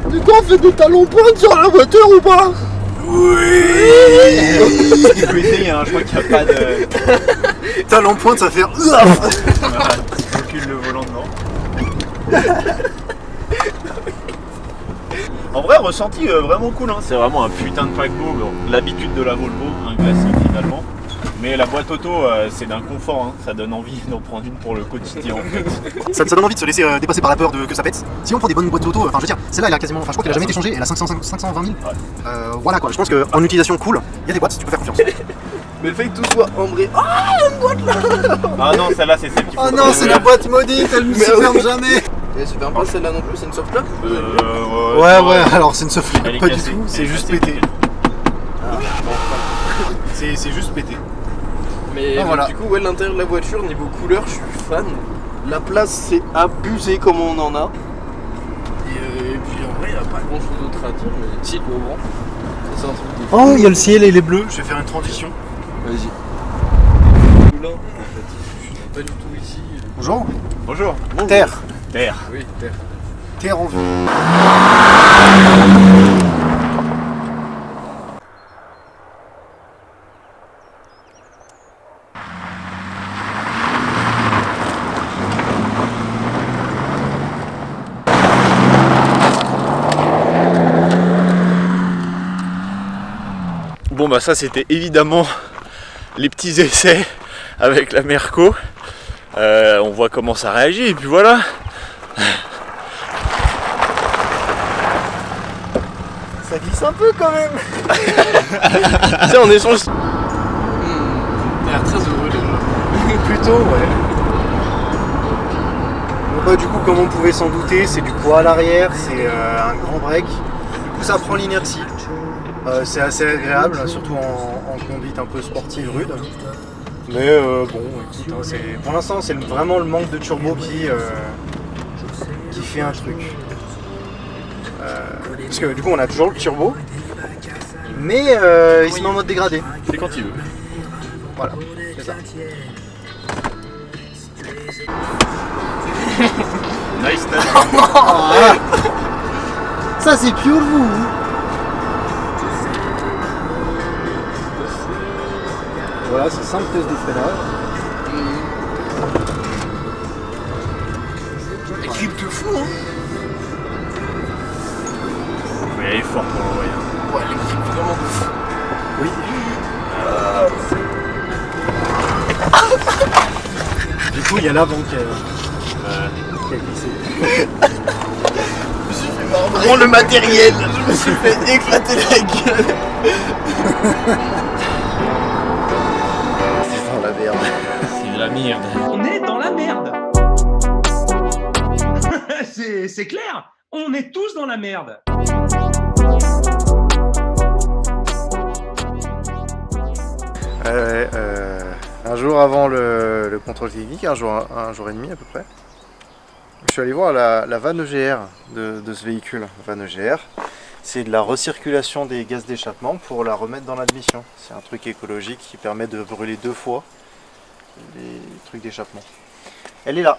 Du coup, on fait des talons pointes sur la voiture ou pas? Oui. Tu peux essayer, hein, je crois qu'il n'y a pas de... Talons pointe, ça fait... Voilà, tu recules le volant dedans. En vrai, ressenti vraiment cool, hein. C'est vraiment un putain de paquebot. Bon, l'habitude de la Volvo, un classique finalement. Mais la boîte auto, c'est d'un confort, hein. Ça donne envie d'en prendre une pour le quotidien en fait. Ça donne envie de se laisser dépasser par la peur que ça pète. Si on prend des bonnes boîtes auto, enfin je veux dire, celle-là elle a quasiment, enfin je crois qu'elle a jamais été changée, elle a 520 000. Ouais. Voilà quoi, je pense qu'en utilisation cool, il y a des boîtes, tu peux faire confiance. Mais le fait que tout soit ambré. Ah, une boîte là. Ah non, celle-là c'est celle qu'il faut. Oh non, c'est la boîte maudite, elle ne se ferme jamais. Et c'est pas celle-là non plus, c'est une soft lock. Ouais, alors c'est une soft Elle est pas du cassée. tout, c'est Elle est juste cassée. pété. C'est juste pété. Mais Ah, voilà. du coup, ouais, l'intérieur de la voiture, niveau couleur, je suis fan. La place, c'est abusé comme on en a. Et puis en vrai, il n'y a pas grand chose d'autre à dire. Mais si, le haut grand, c'est un truc de fou. Oh, il y a le ciel et les bleus, je vais faire une transition. Vas-y. Là, en fait, je suis pas du tout ici. Bonjour. Bonjour. Terre. Terre. Oui, terre. Terre en vue. Bon bah ça c'était évidemment les petits essais avec la Merco. On voit comment ça réagit et puis voilà. Ça glisse un peu quand même. Tu sais, en échange. T'as l'air très heureux déjà. Plutôt, ouais. Donc, bah, du coup, comme on pouvait s'en douter, c'est du poids à l'arrière, c'est un grand break. Du coup, ça prend l'inertie. C'est assez agréable, surtout en conduite un peu sportive rude. Mais bon, écoute, hein, pour l'instant, c'est vraiment le manque de turbo qui fait un truc. Parce que du coup, on a toujours le turbo, mais il se met en mode dégradé. C'est quand il veut. Voilà, c'est ça. Nice. Ça, c'est pure vous. Voilà, c'est 5 tests de freinage. La grippe de fou, hein. Faut y aller fort pour l'envoyer. Ouais, la grippe vraiment de fou. Oui. Du coup, il y a l'avant qui a glissé. Je me suis fait mordre. Prends le matériel. Je me suis fait éclater la gueule. C'est dans la merde. C'est de la merde. On est dans la merde. C'est clair. On est tous dans la merde. Un jour avant le contrôle clinique, un jour et demi à peu près, je suis allé voir la vanne EGR de ce véhicule. Vanne EGR, c'est de la recirculation des gaz d'échappement pour la remettre dans l'admission. C'est un truc écologique qui permet de brûler 2 fois les trucs d'échappement. Elle est là.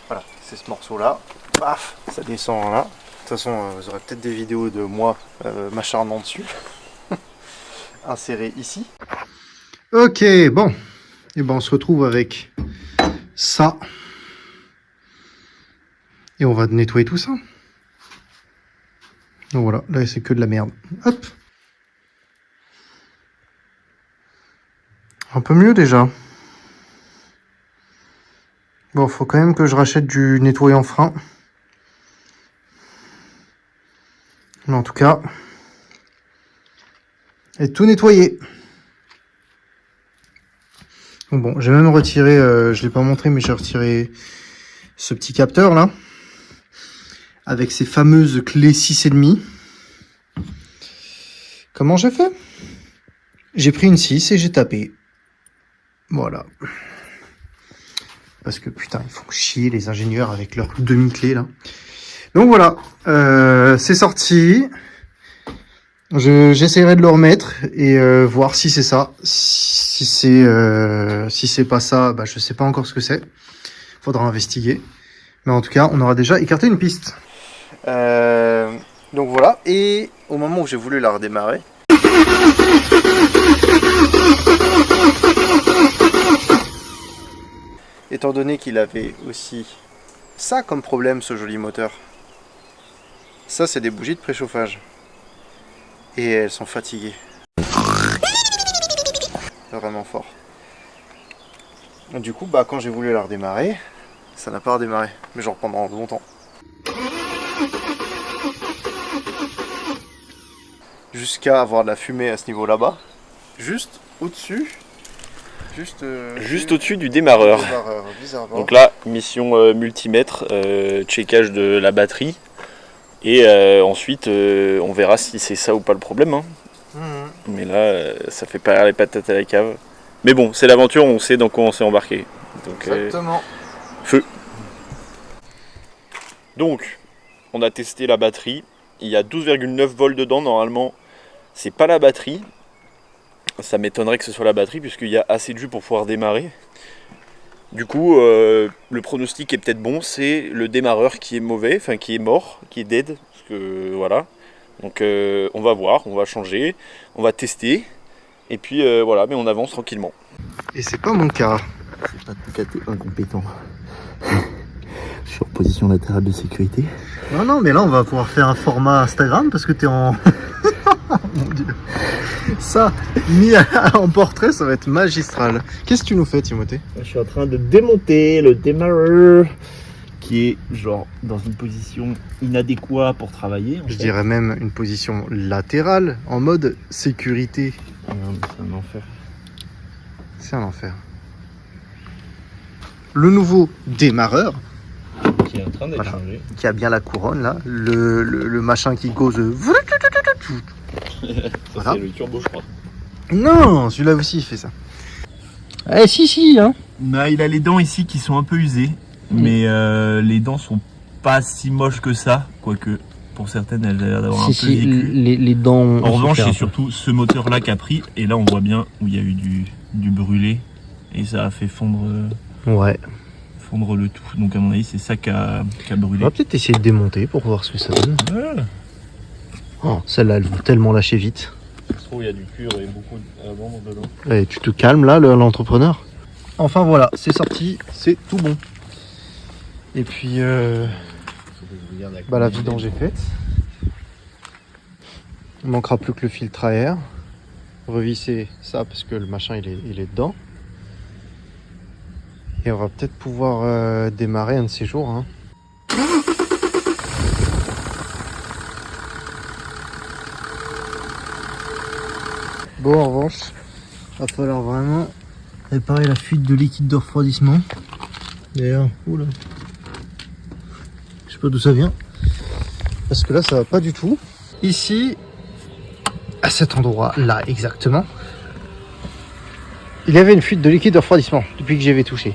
Voilà, c'est ce morceau-là. Paf, ça descend là. De toute façon, vous aurez peut-être des vidéos de moi m'acharnant dessus. Inséré ici. Ok, bon. Et ben on se retrouve avec ça. Et on va nettoyer tout ça. Donc voilà, là c'est que de la merde. Hop. Un peu mieux déjà. Bon, faut quand même que je rachète du nettoyant frein. Mais en tout cas, et tout nettoyé. Bon, j'ai même retiré, je l'ai pas montré, mais j'ai retiré ce petit capteur là, avec ces fameuses clés 6,5. Comment j'ai fait? J'ai pris une 6 et j'ai tapé. Voilà. Parce que putain, ils font chier les ingénieurs avec leurs demi-clés là. Donc voilà, c'est sorti. J'essaierai de le remettre et voir si c'est ça. Si c'est pas ça, bah je sais pas encore ce que c'est. Faudra investiguer. Mais en tout cas, on aura déjà écarté une piste. Donc voilà, et au moment où j'ai voulu la redémarrer, étant donné qu'il avait aussi ça comme problème, ce joli moteur, ça c'est des bougies de préchauffage. Et elles sont fatiguées. Vraiment fort. Et du coup, bah, quand j'ai voulu la redémarrer, ça n'a pas redémarré, mais genre pendant longtemps. Jusqu'à avoir de la fumée à ce niveau là-bas, juste au-dessus, juste au-dessus du démarreur. Bizarrement. Donc là, mission multimètre, checkage de la batterie. Et ensuite, on verra si c'est ça ou pas le problème. Hein. Mais là, ça fait pas les patates à la cave. Mais bon, c'est l'aventure, on sait dans quoi on s'est embarqué. Donc, exactement. Feu. Donc, on a testé la batterie. Il y a 12,9 volts dedans. Normalement, c'est pas la batterie. Ça m'étonnerait que ce soit la batterie, puisqu'il y a assez de jus pour pouvoir démarrer. Du coup, le pronostic est peut-être bon. C'est le démarreur qui est mauvais, enfin qui est mort, qui est dead. Parce que voilà. Donc, on va voir, on va changer, on va tester. Et puis voilà, mais on avance tranquillement. Et c'est pas mon cas. C'est pas tout cas, t'es incompétent. Je suis en position latérale de sécurité. Non, mais là on va pouvoir faire un format Instagram parce que t'es en... Mon Dieu. Ça, mis en portrait, ça va être magistral. Qu'est-ce que tu nous fais, Timothée? Je suis en train de démonter le démarreur qui est genre dans une position inadéquate pour travailler. Je dirais même une position latérale, en mode sécurité. C'est un enfer. C'est un enfer. Le nouveau démarreur, Qui est en train d'être voilà, changé. qui a bien la couronne là, le machin qui cause... Voilà. C'est le turbo, je crois. Non, celui-là aussi il fait ça. Eh si, hein. Bah, il a les dents ici qui sont un peu usées, mais les dents sont pas si moches que ça, quoique pour certaines elles ont l'air d'avoir un peu vécu. Les dents... En revanche, c'est surtout ce moteur-là qui a pris, et là on voit bien où il y a eu du brûlé, et ça a fait fondre le tout. Donc à mon avis, c'est ça qui a brûlé. On va peut-être essayer de démonter pour voir ce que ça donne. Ouais. Oh, celle-là, elle veut tellement lâcher vite. Ça se trouve, il y a du cuir et beaucoup à vendre dedans. Et tu te calmes là, l'entrepreneur. Enfin voilà, c'est sorti, c'est tout bon. Et puis, la vidange est faite. Il manquera plus que le filtre à air. Revisser ça parce que le machin il est dedans. Et on va peut-être pouvoir démarrer un de ces jours. Hein. Bon, en revanche, il va falloir vraiment réparer la fuite de liquide de refroidissement. D'ailleurs, oula, je sais pas d'où ça vient, parce que là ça va pas du tout. Ici, à cet endroit là exactement, il y avait une fuite de liquide de refroidissement depuis que j'y avais touché.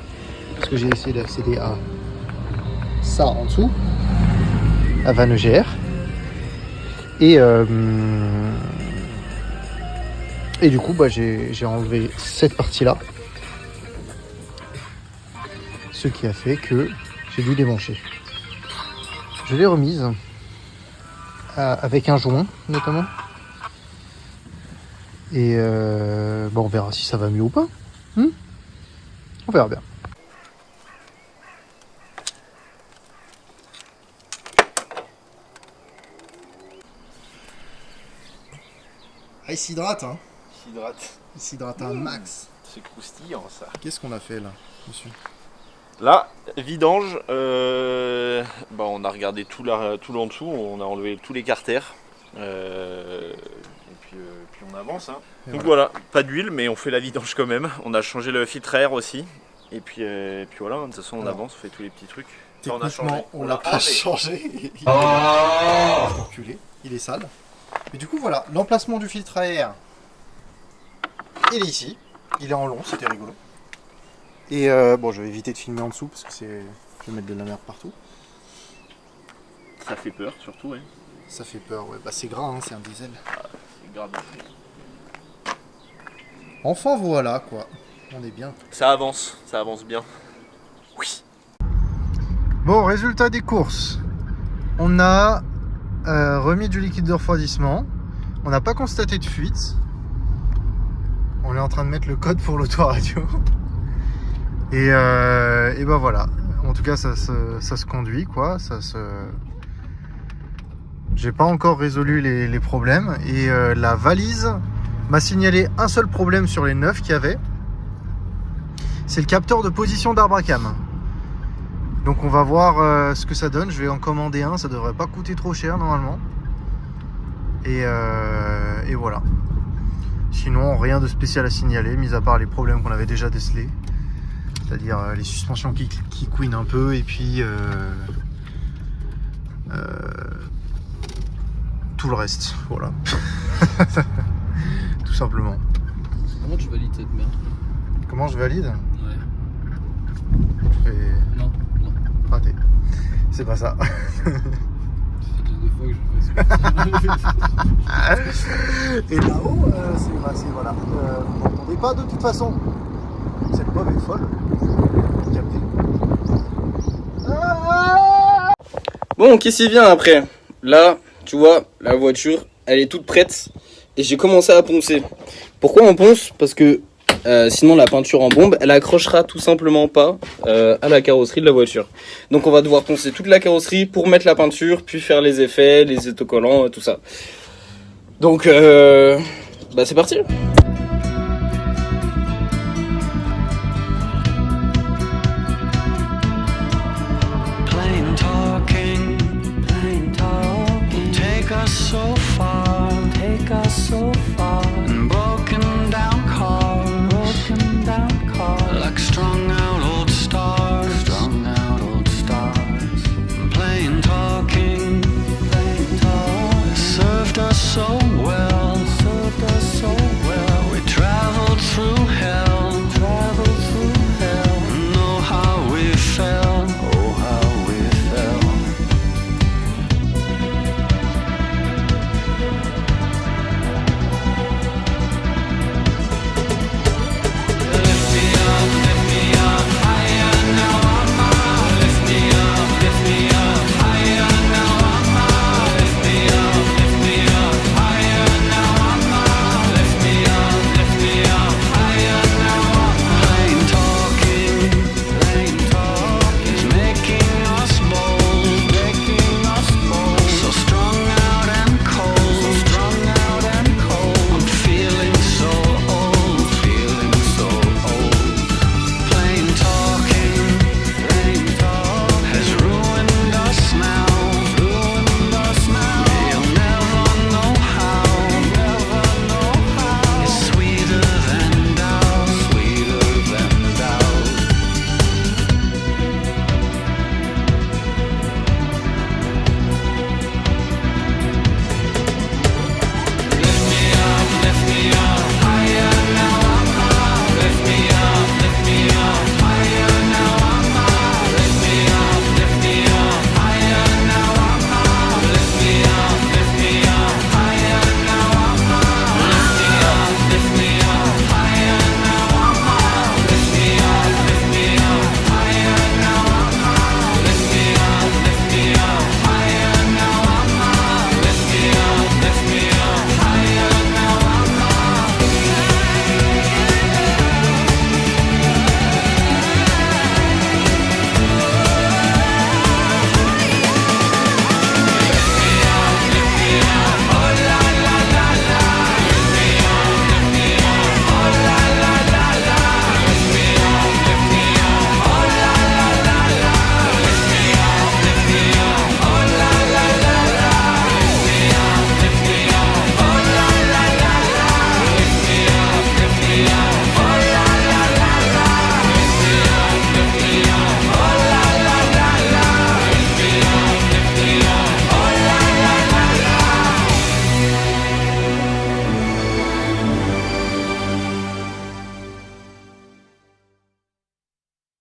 Parce que j'ai essayé d'accéder à ça en dessous, à vanne EGR, et du coup, j'ai enlevé cette partie-là. Ce qui a fait que j'ai dû démancher. Je l'ai remise avec un joint, notamment. Et on verra si ça va mieux ou pas. On verra bien. Ah, il s'hydrate, hein. Il s'hydrate un max. C'est croustillant ça. Qu'est-ce qu'on a fait là, monsieur? Là, vidange, on a regardé tout là en dessous, on a enlevé tous les carters. Et puis on avance. Hein. Donc voilà, pas d'huile, mais on fait la vidange quand même. On a changé le filtre à air aussi. Et puis voilà, de toute façon on avance, on fait tous les petits trucs. Techniquement, on l'a pas changé. Il est sale. Mais du coup, voilà, l'emplacement du filtre à air, il est ici. Il est en long, c'était rigolo. Et je vais éviter de filmer en dessous parce que je vais mettre de la merde partout. Ça fait peur, surtout, ouais. Ça fait peur, ouais. Bah, c'est gras, hein, c'est un diesel. C'est grave. Enfin, voilà, quoi. On est bien. Ça avance bien. Oui. Bon, résultat des courses. On a remis du liquide de refroidissement. On n'a pas constaté de fuite. On est en train de mettre le code pour l'autoradio. Et ben voilà. En tout cas, ça se conduit, quoi. J'ai pas encore résolu les problèmes. Et la valise m'a signalé un seul problème sur les 9 qu'il y avait. C'est le capteur de position d'arbre à cam. Donc on va voir ce que ça donne. Je vais en commander un, ça devrait pas coûter trop cher normalement. Et voilà. Sinon rien de spécial à signaler, mis à part les problèmes qu'on avait déjà décelés. C'est-à-dire les suspensions qui couinent un peu et puis tout le reste. Voilà. Tout simplement. Comment tu valides cette merde? Comment je valide? Ouais. Non. Raté. C'est pas ça. Ça fait deux fois que je fais ça. Et là-haut, c'est voilà. Vous n'entendez pas de toute façon. Cette boîte est folle. Vous captez. Bon, qu'est-ce qui vient après? Là, tu vois, la voiture, elle est toute prête. Et j'ai commencé à poncer. Pourquoi on ponce? Parce que sinon la peinture en bombe, elle accrochera tout simplement pas à la carrosserie de la voiture. Donc on va devoir poncer toute la carrosserie pour mettre la peinture, puis faire les effets, les autocollants, tout ça. Donc, c'est parti.